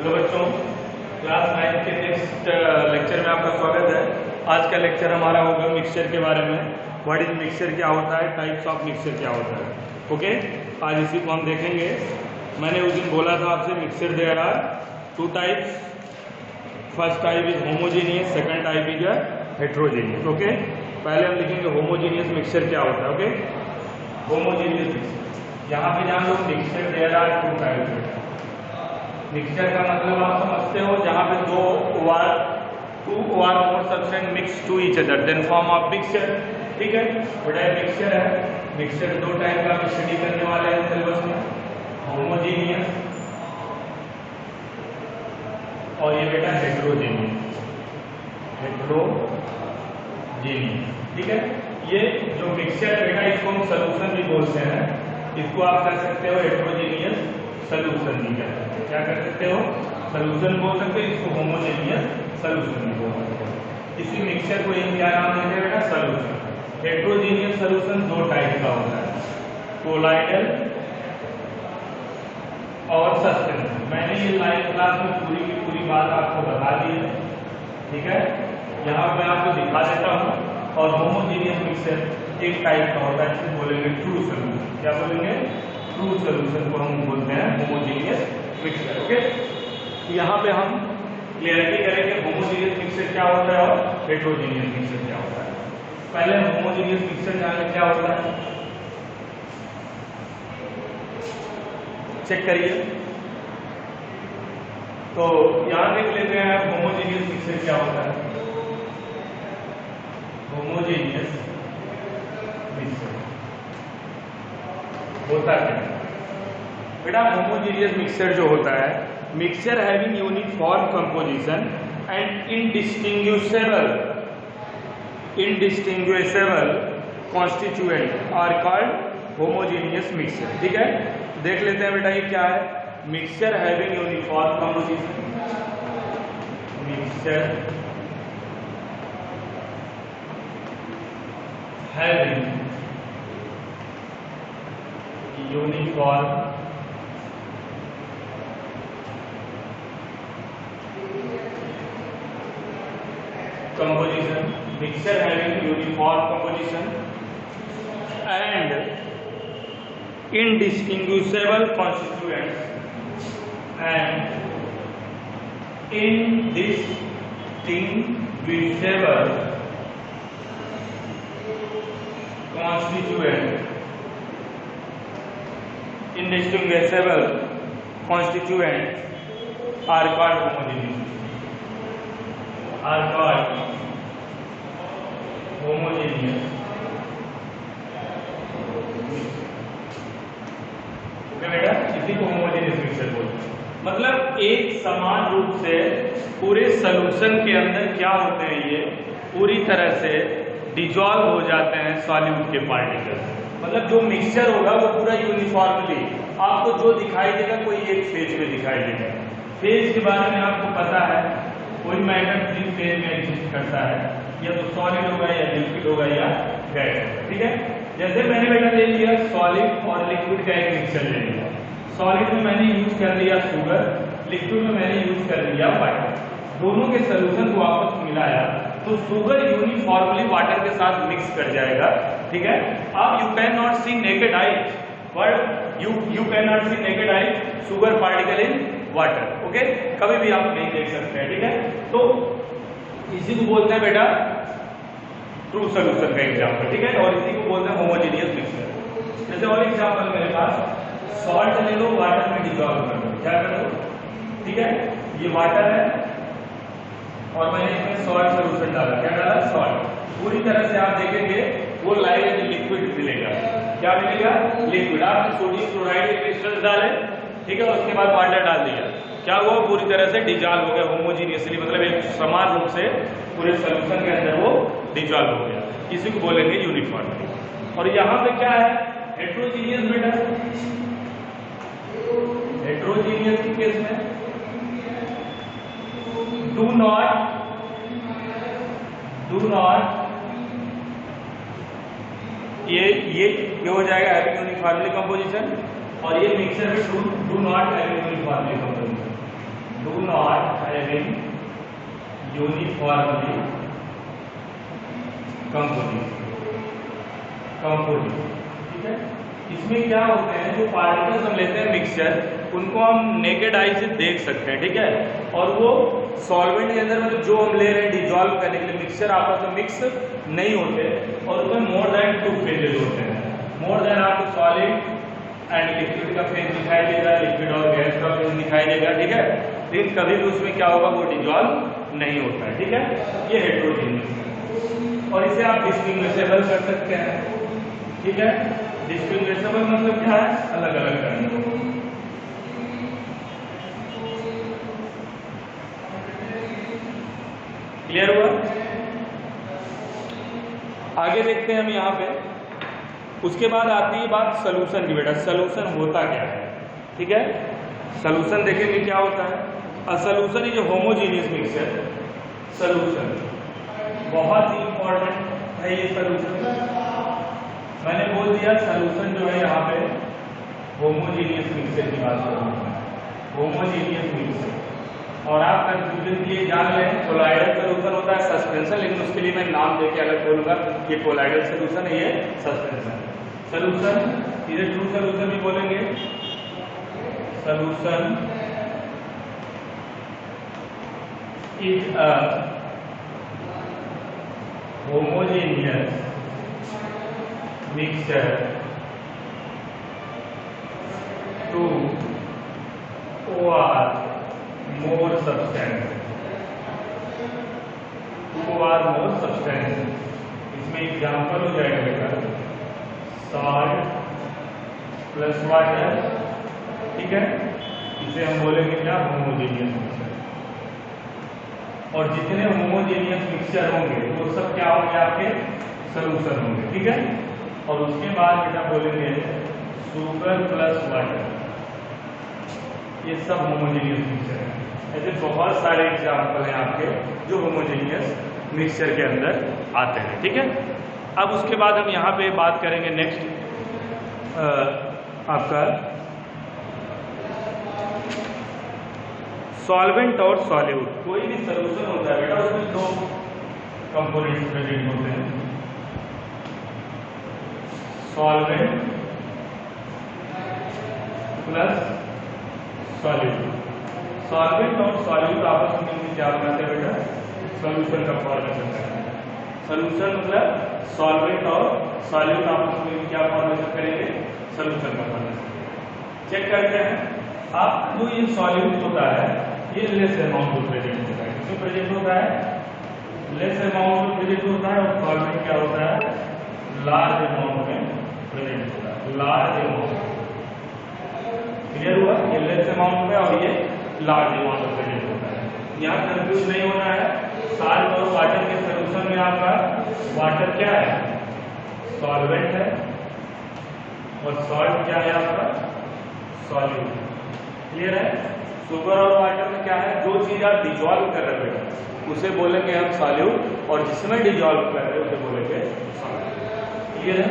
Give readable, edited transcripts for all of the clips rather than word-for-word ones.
Hello बच्चों, class 9 के next lecture में आपका स्वागत है। आज का लेक्चर हमारा होगा मिक्सचर के बारे में। व्हाट इज मिक्सचर, क्या होता है, टाइप्स ऑफ मिक्सचर क्या होता है। ओके, आज इसी को हम देखेंगे। मैंने उस दिन बोला था आपसे mixture there are two types. First type is homogeneous, second type is heterogeneous. Okay, पहले हम लिखेंगे होमोजीनियस मिक्सचर क्या होता है। ओके, होमोजीनियस मिक्सचर, यहाँ पे जान लो mixture there are two types. Mixture का मतलब आप समझते हो जहाँ पे टू और more substance mix to each other then form of mixture. ठीक है, बड़ा मिक्सचर है। मिक्सचर दो टाइप का हम स्टडी करने वाले हैं सिलेबस में, होमोजीनियस और ये बेटा हेट्रोजीनियस। ठीक है, ये जो मिक्सचर है बेटा इसको हम सॉल्यूशन भी बोलते हैं। इसको आप कह सकते हो हेट्रोजीनियस सॉल्यूशन भी कहते हैं। क्या कर सकते हो, सॉल्यूशन बोल सकते हो, इसको होमोजेनियस सॉल्यूशन भी बोल सकते हो। इसी मिक्सचर को एक क्या नाम देते हैं बेटा, सॉल्यूशन। हेट्रोजीनियस सॉल्यूशन दो टाइप का होता है, कोलाइडल और सस्पेंशन। मैंने ये लाइव क्लास में पूरी की पूरी बात आपको बता दी है। ठीक है, यहाँ मैं आपको दिखा देता हूँ। और होमोजीनियस मिक्सचर एक टाइप का होता है, जिसे बोलेंगे ट्रू सॉल्यूशन। क्या बोलेंगे, ट्रू सॉल्यूशन को हम बोलते हैं होमोजीनियस मिक्सचर। ओके, यहाँ पे हम क्लियरिटी करेंगे होमोजीनियस मिक्सचर क्या होता है और हेट्रोजीनियस मिक्सचर क्या होता है। पहले होमोजीनियस मिक्सचर जाने क्या होता है, चेक करिए। तो यहाँ देख लेते हैं होमोजीनियस मिक्सचर क्या होता है। होमोजीनियस मिक्सचर होता है बेटा, होमोजीनियस मिक्सचर जो होता है, mixture having uniform composition and indistinguishable constituent are called homogeneous mixture. ठीक है, देख लेते हैं बेटा ये क्या है। Mixture having uniform composition, mixture having uniform composition, mixture having uniform composition and indistinguishable constituents and indistinguishable constituents are called homogeneous, are called homogeneous। Okay बेटा, इसी को होमोजेनियस मिक्सचर बोलते हैं। मतलब एक समान रूप से पूरे सॉल्यूशन के अंदर क्या होते हैं, ये पूरी तरह से डिजॉल्व हो जाते हैं सॉल्यूट के पार्टिकल। मतलब जो मिक्सचर होगा वो पूरा यूनिफॉर्मली आपको जो दिखाई देगा, कोई एक फेज में दिखाई देगा। फेज के बारे में आपको पता है, कोई मैटर 3 फेज में एग्जिस्ट करता है, या तो सॉलिड होगा या लिक्विड होगा या गैस। ठीक है, जैसे मैंने बेटा ले लिया सॉलिड और लिक्विड का एक मिक्सचर ले लिया। सॉलिड में मैंने यूज कर लिया शुगर, लिक्विड में मैंने यूज कर लिया वाटर। दोनों के सॉल्यूशन को आपस में मिलाया तो शुगर यूनिफॉर्मली वाटर के साथ मिक्स कर जाएगा। ठीक है, अब you can not see naked eye, but you can not see naked eye sugar particle in water. Okay, कभी भी आप नहीं देख सकते हैं। ठीक है, तो इसी को बोलते हैं बेटा ट्रू सॉल्यूशन का एग्जांपल। ठीक है, और इसी को बोलते हैं होमोजेनियस मिक्सचर। जैसे और एग्जांपल मेरे पास सॉल्ट ले लो, वाटर में डिसॉल्व कर दो। क्या कर दो, ठीक है, ये वाटर है और मैंने इसमें सॉल्ट सॉल्यूशन डाला। क्या डाला, सॉल्ट। पूरी तरह से आप देखेंगे वो लाइट लिक्विड मिलेगा। क्या मिलेगा, लिक्विड। आपने सोडियम क्लोराइड के क्रिस्टल डाले, ठीक है, उसके बाद वाटर डाल दिया, क्या हुआ, पूरी तरह से डिजॉल्व हो गया होमोजीनियसली। मतलब एक समान रूप से पूरे सॉल्यूशन के अंदर वो डिजॉल्व हो गया। इसी को बोलेंगे यूनिफॉर्मिटी। और यहाँ पे क्या है, हेट्रोजीनियस बेटा। हेट्रोजीनियस के केस में डू नॉट ये हो जाएगा हैविंग यूनिफॉर्मली कंपोजिशन, और ये मिक्सचर में do not having uniformly composition. Do dissolving uniformly composite, ठीक है। इसमें क्या होते हैं, जो पार्टिकल्स हम लेते हैं मिक्सचर, उनको हम नेकेड आई से देख सकते हैं, ठीक है। और वो सॉल्वेंट के अंदर मतलब जो हम ले रहे हैं डिजॉल्व करने के लिए, मिक्सचर आपस में मिक्स नहीं होते और उसमें मोर देन 2 फेजेस होते हैं। मोर देन आपको सॉलिड एंड लिक्विड का फेज दिखाई देगा, लिक्विड और गैस का फेज दिखाई देगा, ठीक है। लेकिन कभी भी उसमें क्या होगा, वो डिजॉल्व नहीं होता है, ठीक है। ये हेट्रोजीनियस है और इसे आप डिस्टिंग्विशेबल कर सकते हैं, ठीक है। डिस्टिंग्विशेबल मतलब क्या है, अलग अलग करना। क्लियर हुआ। आगे देखते हैं हम यहाँ पे। उसके बाद आती है बात सॉल्यूशन की। बेटा सॉल्यूशन होता क्या है, ठीक है। सॉल्यूशन देखेंगे क्या होता है। A solution is homogeneous mixture. Solution बहुत ही इंपॉर्टेंट है ये सॉल्यूशन। मैंने बोल दिया सॉल्यूशन जो है यहाँ पे होमोजेनियस मिक्सचर की बात कर रहा हूँ, होमोजेनियस मिक्सचर। और आप कंफ्यूजन के लिए जान लें, कोलाइडल सॉल्यूशन होता है सस्पेंशन, लेकिन उसके लिए मैं नाम देके अलग बोलूंगा, ये कोलाइडल सॉल्यूशन है, ये सस्पेंशन सॉल्यूशन। इधर ट्रू सॉल्यूशन भी बोलेंगे। Solution is a homogeneous mixture two or more substance, two or more substance। इसमें एग्जाम्पल हो जाएगा बेटा सॉल्ट प्लस वाटर, ठीक है। इसे हम बोलेंगे क्या, होमोजेनियस मिक्सचर। और जितने होमोजेनियस मिक्सचर होंगे वो सब क्या होंगे, आपके सॉल्यूशन होंगे, ठीक है। और उसके बाद बेटा बोलेंगे शुगर प्लस वाटर, ये सब होमोजेनियस मिक्सचर है। ऐसे बहुत सारे एग्जाम्पल हैं आपके जो होमोजेनियस मिक्सचर के अंदर आते हैं, ठीक है। अब उसके बाद हम यहाँ पे बात करेंगे नेक्स्ट आपका सॉल्वेंट और सॉल्यूट। कोई भी सॉल्यूशन होता है बेटा उसमें 2 कंपोनेंट्स प्रेजेंट होते हैं, सॉल्वेंट प्लस सॉल्यूट। सॉल्वेंट और सॉल्यूट आपस में मिलकर क्या बनाते हैं बेटा, सॉल्यूशन का फॉर्मेशन करते हैं। सॉल्यूशन मतलब सॉल्वेंट और सॉल्यूट आपस में मिलकर क्या फॉर्मेशन करेंगे, सॉल्यूशन का फॉर्मेशन। चेक करते हैं आप, जो ये सॉल्यूट होता है ये लेस अमाउंट में प्रेजेंट होता है। किसमें प्रेजेंट होता है, लेस अमाउंट में प्रेजेंट होता है। और सॉल्वेंट क्या होता है, लार्ज अमाउंट में प्रेजेंट होता है, लार्ज अमाउंट। क्लियर हुआ, ये लेस अमाउंट में और ये लार्ज अमाउंट में प्रेजेंट होता है। यहाँ कंफ्यूज नहीं होना है। साल्ट और वाटर के सॉल्यूशन में आपका वाटर क्या है, सॉल्वेंट है, और सॉल्ट क्या है आपका, सॉल्यूट। क्लियर है। शुगर और वाटर में क्या है, जो चीज आप डिजॉल्व कर रहे हो उसे बोलेंगे हम सॉल्यूट, और जिसमें डिजॉल्व कर रहे हो उसे बोलेंगे सॉल्ट। क्लियर है।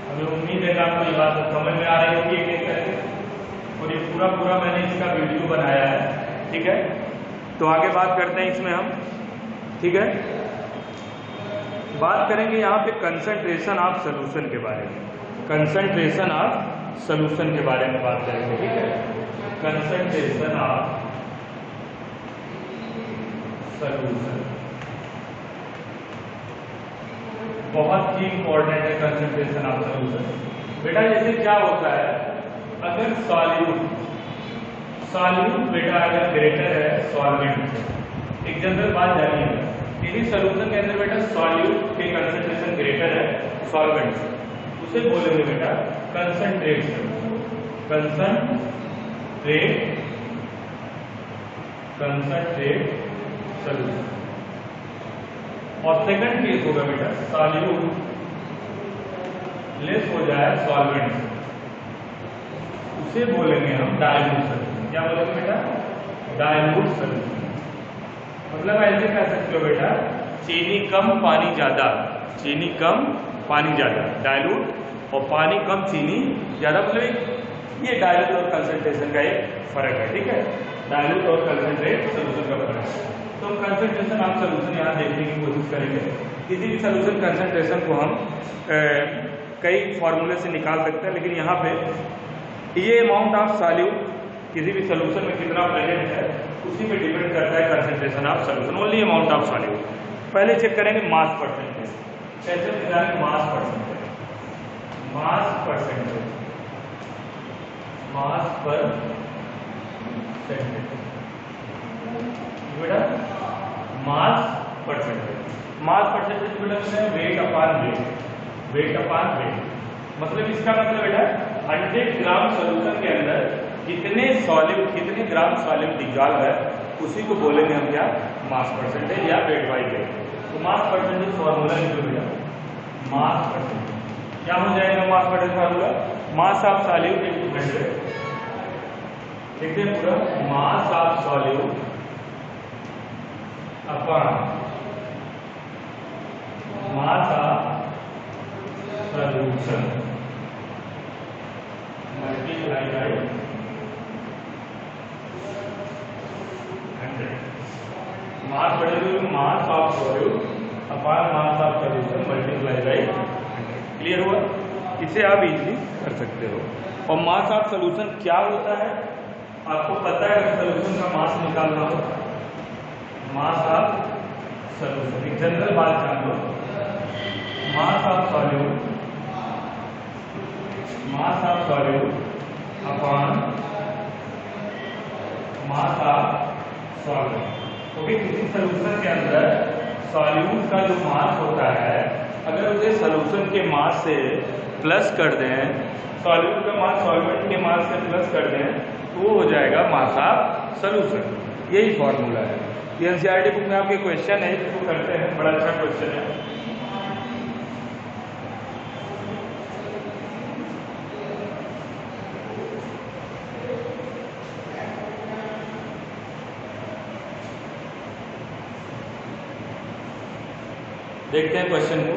हमें उम्मीद है कि आपको ये बात समझ में आ रही होगी एक एक करके। और ये पूरा मैंने इसका वीडियो बनाया है, ठीक है। तो आगे बात करते हैं इसमें हम, ठीक है। बात करेंगे यहाँ पे कंसंट्रेशन ऑफ सॉल्यूशन के बारे में। कंसंट्रेशन ऑफ सॉल्यूशन के बारे में बात करेंगे, ठीक है। कंसंट्रेशन ऑफ सॉल्यूशन बहुत ही इंपॉर्टेंट है। कंसंट्रेशन ऑफ सॉल्यूशन बेटा जैसे क्या होता है, अगर सॉल्यूट बेटा अगर ग्रेटर है सॉल्वेंट, एक जनरल बात जानिए, किसी सॉल्यूशन के अंदर बेटा सॉल्यूट के कंसंट्रेशन ग्रेटर है सॉल्वेंट, उसे बोलेंगे बेटा कंसंट्रेशन, कंसंट्रेट सॉल्यूशन। और सेकंड केस होगा बेटा सॉल्यूट लेस हो जाए सॉल्वेंट, उसे बोलेंगे हम डाइल्यूट सॉल्यूशन। क्या बोलेंगे बेटा, डाइल्यूट सॉल्यूशन। मतलब ऐसे कह सकते हो बेटा चीनी कम पानी ज्यादा, चीनी कम पानी ज्यादा, डाइल्यूट, और पानी कम चीनी ज्यादा। मतलब एक ये डायल्यूट और कंसंट्रेशन का एक फर्क है, ठीक है, डायल्यूट और कंसंट्रेट सोल्यूशन का फर्क है। तो हम कंसंट्रेशन ऑफ सोल्यूशन यहाँ देखने की कोशिश करेंगे। किसी भी सोल्यूशन कंसंट्रेशन को हम कई फॉर्मूले से निकाल सकते हैं, लेकिन यहाँ पे ये अमाउंट ऑफ सॉल्यूट किसी भी सोल्यूशन में कितना प्रेजेंट है उसी पे डिपेंड करता है concentration of solution, only amount of solute. पहले चेक करेंगे मास परसेंटेज, कैसे निकालेंगे मास परसेंटेज, मास परसेंटेज, मास पर सेंटेज, बेटा मास परसेंटेज, मास परसेंटेज बेटा वेट अपान वेट, वेट अपान वेट, मतलब इसका मतलब बेटा 100 ग्राम सोल्यूशन के अंदर कितने सॉल्यूट, कितने ग्राम सॉल्यूट डिसॉल्व है उसी को बोलेंगे हम क्या, मास परसेंटेज या वेट बाई वेट। तो मास परसेंटेज फॉर्मूला लिखो बेटा, मास परसेंटेज क्या हो जाएगा, mass percentage formula mass of solute into 100, देखते हैं पूरा, मास of solute upon mass of solution multiply by 100, मास बढ़ेगा मास of solute upon mass of solution multiply by 100, clear हुआ। इसे आप इजीली कर सकते हो। और मास ऑफ सॉल्यूशन क्या होता है आपको पता है, अगर सॉल्यूशन का मास निकालना हो, मास ऑफ सॉल्यूशन एक जनरल बात जान लो, mass of solute, mass of solute upon mass of solvent. क्योंकि किसी सॉल्यूशन के अंदर सॉल्यूट का जो मास होता है अगर उसे सॉल्यूशन के मास से प्लस कर दें, सॉल्यूट का मास सॉल्वेंट के मास से प्लस कर दें तो वो हो जाएगा मास ऑफ सॉल्यूशन। यही फॉर्मूला है। ये एनसीईआरटी बुक में आपके क्वेश्चन है, इसको करते हैं, बड़ा अच्छा क्वेश्चन है। देखते हैं क्वेश्चन को।